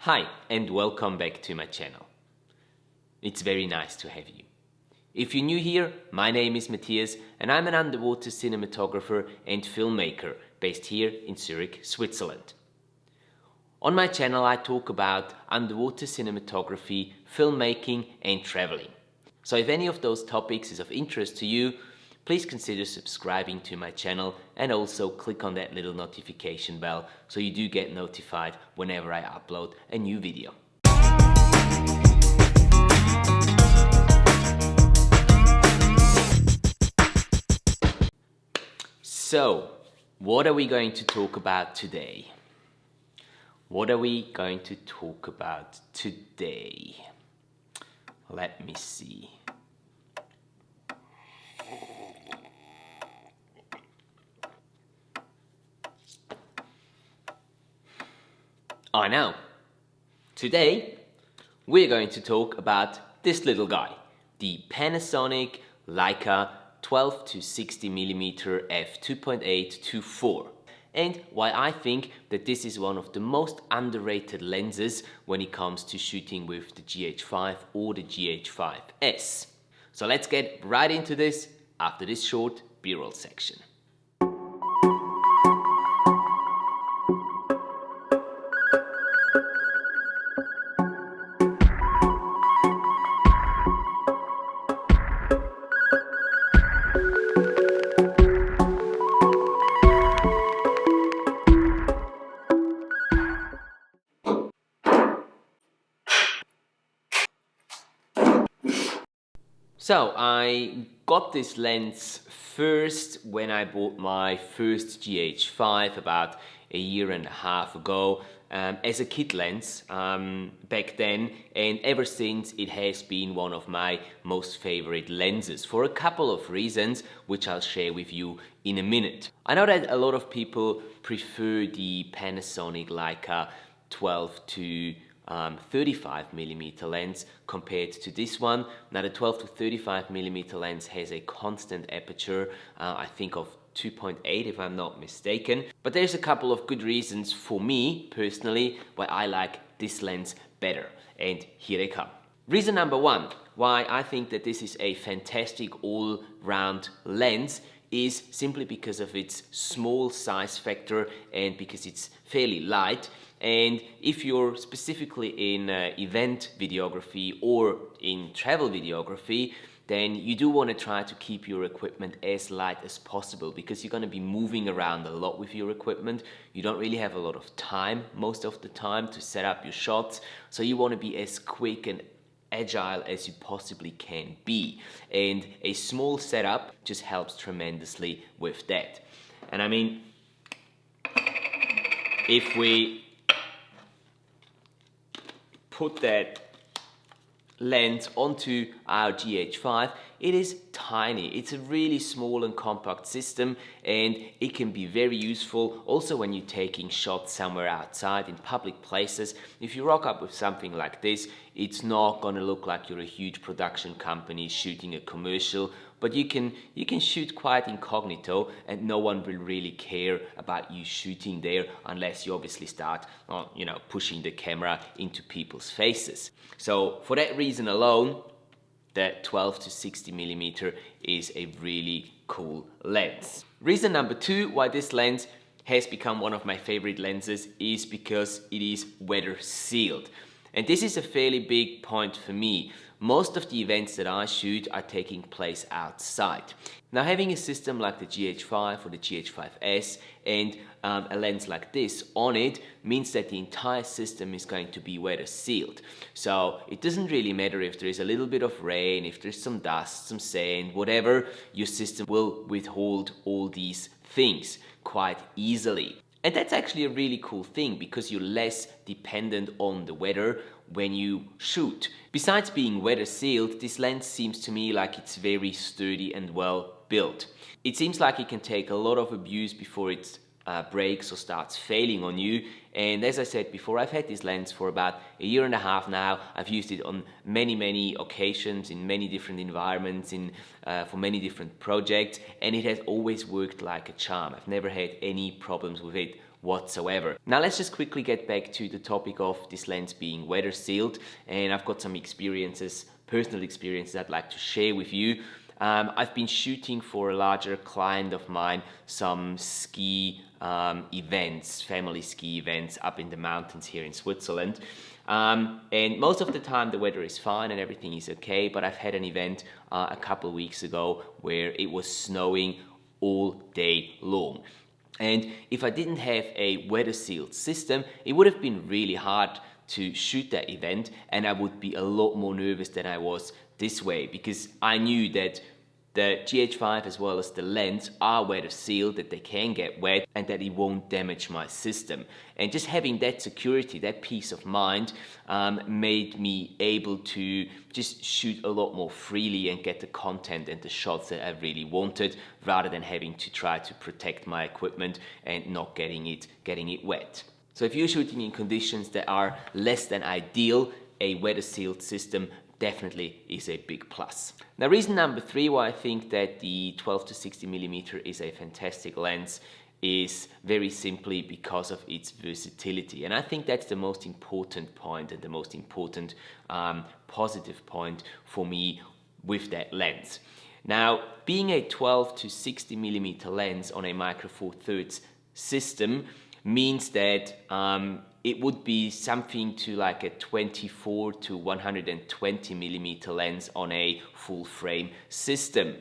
Hi and welcome back to my channel. It's very nice to have you. If you're new here, my name is Matthias and I'm an underwater cinematographer and filmmaker based here in Zurich, Switzerland. On my channel I talk about underwater cinematography, filmmaking and traveling. So if any of those topics is of interest to you, please consider subscribing to my channel and also click on that little notification bell so you do get notified whenever I upload a new video. So, what are we going to talk about today? What are we going to talk about today? Let me see. I know. Today, we're going to talk about this little guy, the Panasonic Leica 12 to 60mm f2.8-4, and why I think that this is one of the most underrated lenses when it comes to shooting with the GH5 or the GH5S. So let's get right into this after this short B-roll section. So I got this lens first when I bought my first GH5 about a year and a half ago as a kit lens back then, and ever since it has been one of my most favorite lenses for a couple of reasons which I'll share with you in a minute. I know that a lot of people prefer the Panasonic Leica 12 to 35mm lens compared to this one. Now the 12 to 35mm lens has a constant aperture, I think of 2.8 if I'm not mistaken. But there's a couple of good reasons for me personally why I like this lens better, and here they come. Reason number one why I think that this is a fantastic all-round lens is simply because of its small size factor and because it's fairly light. And if you're specifically in event videography or in travel videography, then you do want to try to keep your equipment as light as possible because you're going to be moving around a lot with your equipment. You don't really have a lot of time most of the time to set up your shots, so you want to be as quick and agile as you possibly can be, and a small setup just helps tremendously with that. And I mean, if we put that lens onto our GH5, it is tiny. It's a really small and compact system, and it can be very useful also when you're taking shots somewhere outside in public places. If you rock up with something like this, it's not gonna look like you're a huge production company shooting a commercial, but you can shoot quite incognito and no one will really care about you shooting there unless you obviously start pushing the camera into people's faces. So for that reason alone, that 12 to 60mm is a really cool lens. Reason number two why this lens has become one of my favorite lenses is because it is weather sealed. And this is a fairly big point for me. Most of the events that I shoot are taking place outside. Now having a system like the GH5 or the GH5S and a lens like this on it means that the entire system is going to be weather sealed. So it doesn't really matter if there is a little bit of rain, if there's some dust, some sand, whatever, your system will withhold all these things quite easily. And that's actually a really cool thing because you're less dependent on the weather when you shoot. Besides being weather sealed, this lens seems to me like it's very sturdy and well built. It seems like it can take a lot of abuse before it breaks or starts failing on you. And as I said before, I've had this lens for about a year and a half now. I've used it on many occasions in many different environments for many different projects, and it has always worked like a charm. I've never had any problems with it whatsoever. Now let's just quickly get back to the topic of this lens being weather sealed, and I've got some experiences, personal experiences I'd like to share with you. I've been shooting for a larger client of mine some ski events, family ski events up in the mountains here in Switzerland. And most of the time the weather is fine and everything is okay, but I've had an event a couple of weeks ago where it was snowing all day long. And if I didn't have a weather sealed system, it would have been really hard to shoot that event, and I would be a lot more nervous than I was this way, because I knew that the GH5 as well as the lens are weather sealed, that they can get wet and that it won't damage my system. And just having that security, that peace of mind, made me able to just shoot a lot more freely and get the content and the shots that I really wanted, rather than having to try to protect my equipment and not getting it wet. So if you're shooting in conditions that are less than ideal, a weather sealed system definitely is a big plus. Now, reason number 3 why I think that the 12 to 60mm is a fantastic lens is very simply because of its versatility. And I think that's the most important point and the most important positive point for me with that lens. Now, being a 12 to 60mm lens on a micro four thirds system means that it would be something to like a 24 to 120mm lens on a full frame system.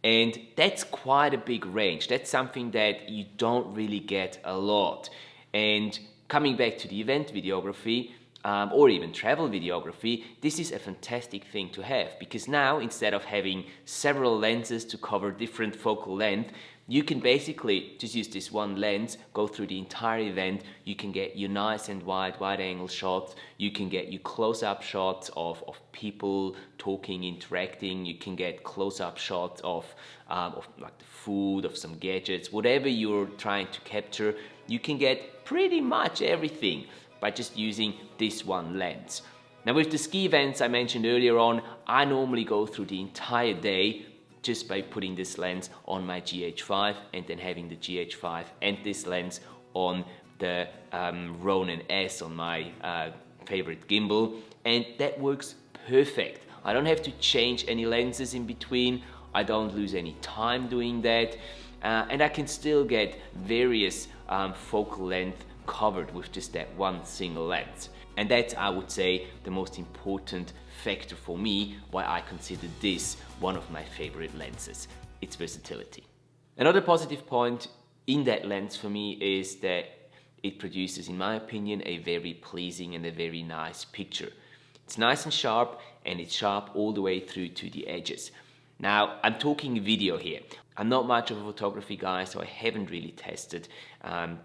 And that's quite a big range. That's something that you don't really get a lot. And coming back to the event videography, or even travel videography, this is a fantastic thing to have, because now instead of having several lenses to cover different focal length, you can basically just use this one lens, go through the entire event. You can get your nice and wide angle shots. You can get your close-up shots of people talking, interacting. You can get close-up shots of like the food, of some gadgets, whatever you're trying to capture. You can get pretty much everything by just using this one lens. Now, with the ski events I mentioned earlier on, I normally go through the entire day just by putting this lens on my GH5 and then having the GH5 and this lens on the Ronin S on my favorite gimbal, and that works perfect. I don't have to change any lenses in between. I don't lose any time doing that, and I can still get various focal length covered with just that one single lens. And that's, I would say, the most important factor for me why I consider this one of my favorite lenses, its versatility. Another positive point in that lens for me is that it produces, in my opinion, a very pleasing and a very nice picture. It's nice and sharp, and it's sharp all the way through to the edges. Now, I'm talking video here. I'm not much of a photography guy, so I haven't really tested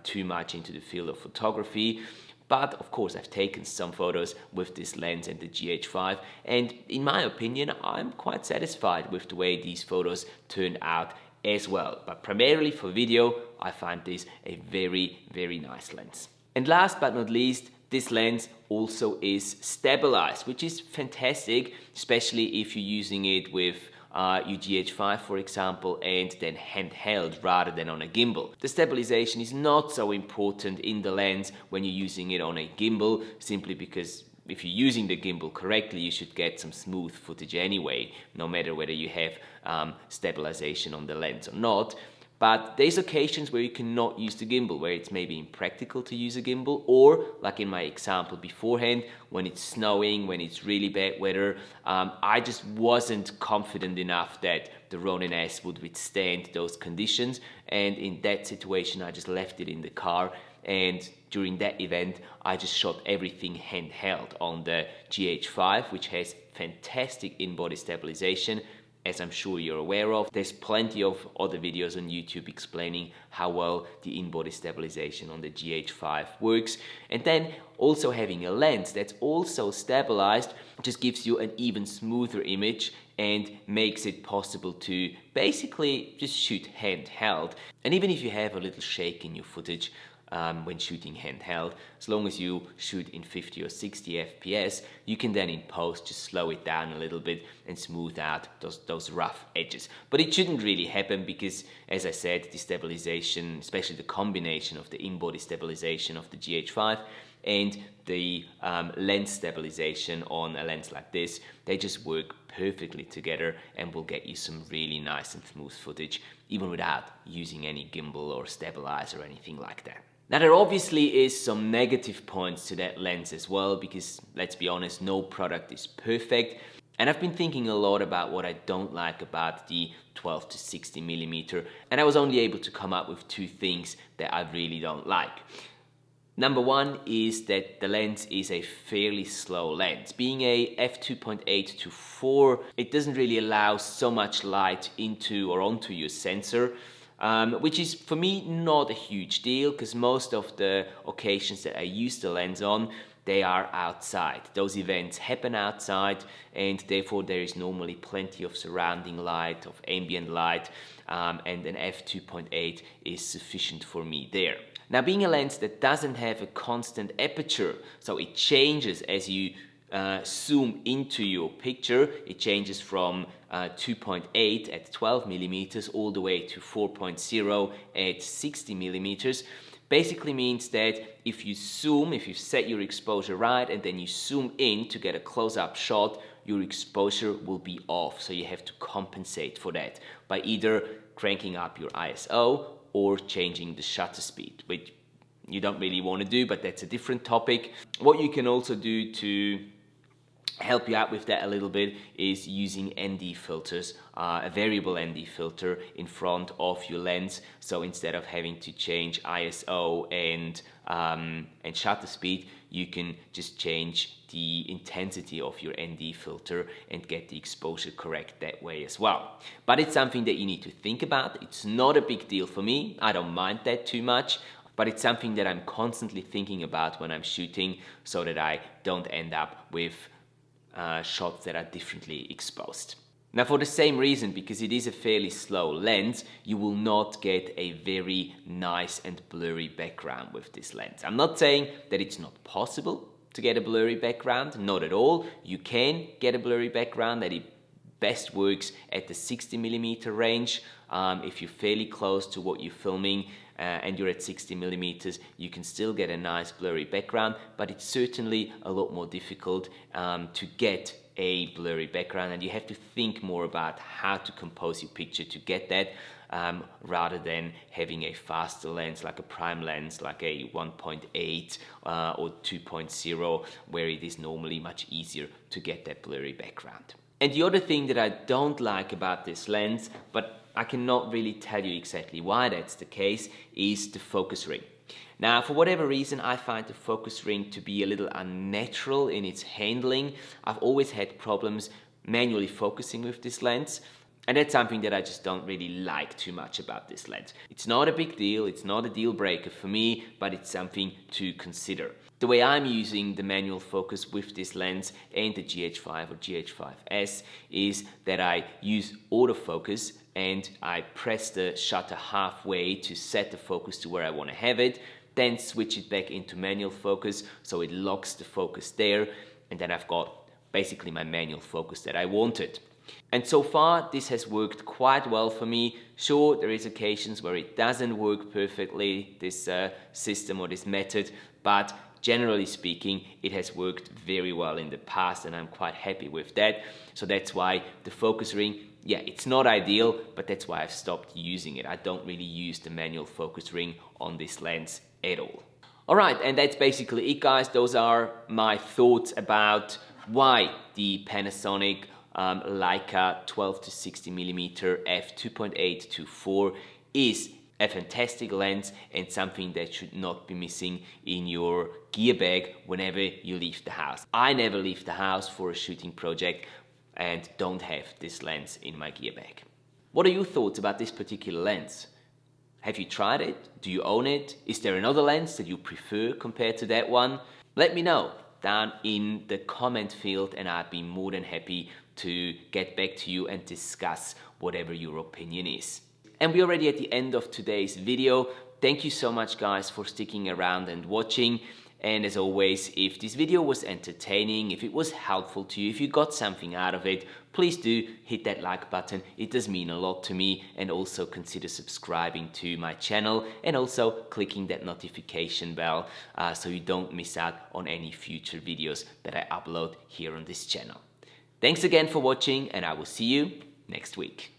too much into the field of photography. But of course, I've taken some photos with this lens and the GH5, and in my opinion, I'm quite satisfied with the way these photos turned out as well. But primarily for video, I find this a very, very nice lens. And last but not least, this lens also is stabilized, which is fantastic, especially if you're using it with your GH5, for example, and then handheld rather than on a gimbal. The stabilization is not so important in the lens when you're using it on a gimbal, simply because if you're using the gimbal correctly, you should get some smooth footage anyway, no matter whether you have stabilization on the lens or not. But there's occasions where you cannot use the gimbal, where it's maybe impractical to use a gimbal, or like in my example beforehand, when it's snowing, when it's really bad weather, I just wasn't confident enough that the Ronin S would withstand those conditions, and in that situation I just left it in the car, and during that event I just shot everything handheld on the GH5, which has fantastic in-body stabilization. As I'm sure you're aware of, there's plenty of other videos on YouTube explaining how well the in-body stabilization on the GH5 works. And then also having a lens that's also stabilized just gives you an even smoother image and makes it possible to basically just shoot handheld. And even if you have a little shake in your footage, when shooting handheld. As long as you shoot in 50 or 60 FPS, you can then in post just slow it down a little bit and smooth out those rough edges. But it shouldn't really happen because, as I said, the stabilization, especially the combination of the in-body stabilization of the GH5 and the lens stabilization on a lens like this, they just work perfectly together and will get you some really nice and smooth footage, even without using any gimbal or stabilizer or anything like that. Now, there obviously is some negative points to that lens as well, because let's be honest, no product is perfect. And I've been thinking a lot about what I don't like about the 12 to 60 millimeter, and I was only able to come up with two things that I really don't like. Number one is that the lens is a fairly slow lens. Being a f2.8-4, it doesn't really allow so much light into or onto your sensor, which is for me not a huge deal, because most of the occasions that I use the lens on, they are outside. Those events happen outside, and therefore there is normally plenty of surrounding light, of ambient light, and an f2.8 is sufficient for me there. Now, being a lens that doesn't have a constant aperture, so it changes as you zoom into your picture, it changes from 2.8 at 12 millimeters all the way to 4.0 at 60 millimeters, basically means that if you set your exposure right and then you zoom in to get a close-up shot, your exposure will be off. So you have to compensate for that by either cranking up your ISO or changing the shutter speed, which you don't really want to do, but that's a different topic. What you can also do to help you out with that a little bit is using ND filters, a variable ND filter in front of your lens. So instead of having to change ISO and shutter speed, you can just change the intensity of your ND filter and get the exposure correct that way as well. But it's something that you need to think about. It's not a big deal for me. I don't mind that too much, but it's something that I'm constantly thinking about when I'm shooting so that I don't end up with shots that are differently exposed. Now, for the same reason, because it is a fairly slow lens, you will not get a very nice and blurry background with this lens. I'm not saying that it's not possible to get a blurry background, not at all. You can get a blurry background, that it best works at the 60 millimeter range. If you're fairly close to what you're filming and you're at 60 millimeters, you can still get a nice blurry background, but it's certainly a lot more difficult to get a blurry background, and you have to think more about how to compose your picture to get that, rather than having a faster lens like a prime lens like a 1.8 or 2.0, where it is normally much easier to get that blurry background. And the other thing that I don't like about this lens, but I cannot really tell you exactly why that's the case, is the focus ring. Now, for whatever reason, I find the focus ring to be a little unnatural in its handling. I've always had problems manually focusing with this lens, and that's something that I just don't really like too much about this lens. It's not a big deal, it's not a deal breaker for me, but it's something to consider. The way I'm using the manual focus with this lens and the GH5 or GH5S is that I use autofocus and I press the shutter halfway to set the focus to where I want to have it, then switch it back into manual focus so it locks the focus there, and then I've got basically my manual focus that I wanted. And so far this has worked quite well for me. Sure, there is occasions where it doesn't work perfectly, this system or this method, but generally speaking, it has worked very well in the past, and I'm quite happy with that. So that's why the focus ring, yeah, it's not ideal, but that's why I've stopped using it. I don't really use the manual focus ring on this lens at all. Alright, and that's basically it, guys. Those are my thoughts about why the Panasonic Leica 12 to 60 millimeter f2.8-4 is a fantastic lens and something that should not be missing in your gear bag whenever you leave the house. I never leave the house for a shooting project and don't have this lens in my gear bag. What are your thoughts about this particular lens? Have you tried it? Do you own it? Is there another lens that you prefer compared to that one? Let me know down in the comment field, and I'd be more than happy to get back to you and discuss whatever your opinion is. And we're already at the end of today's video. thank you so much guys for sticking around and watching. And as always, if this video was entertaining, if it was helpful to you, if you got something out of it, please do hit that like button. It does mean a lot to me. And also consider subscribing to my channel and also clicking that notification bell so you don't miss out on any future videos that I upload here on this channel. Thanks again for watching, and I will see you next week.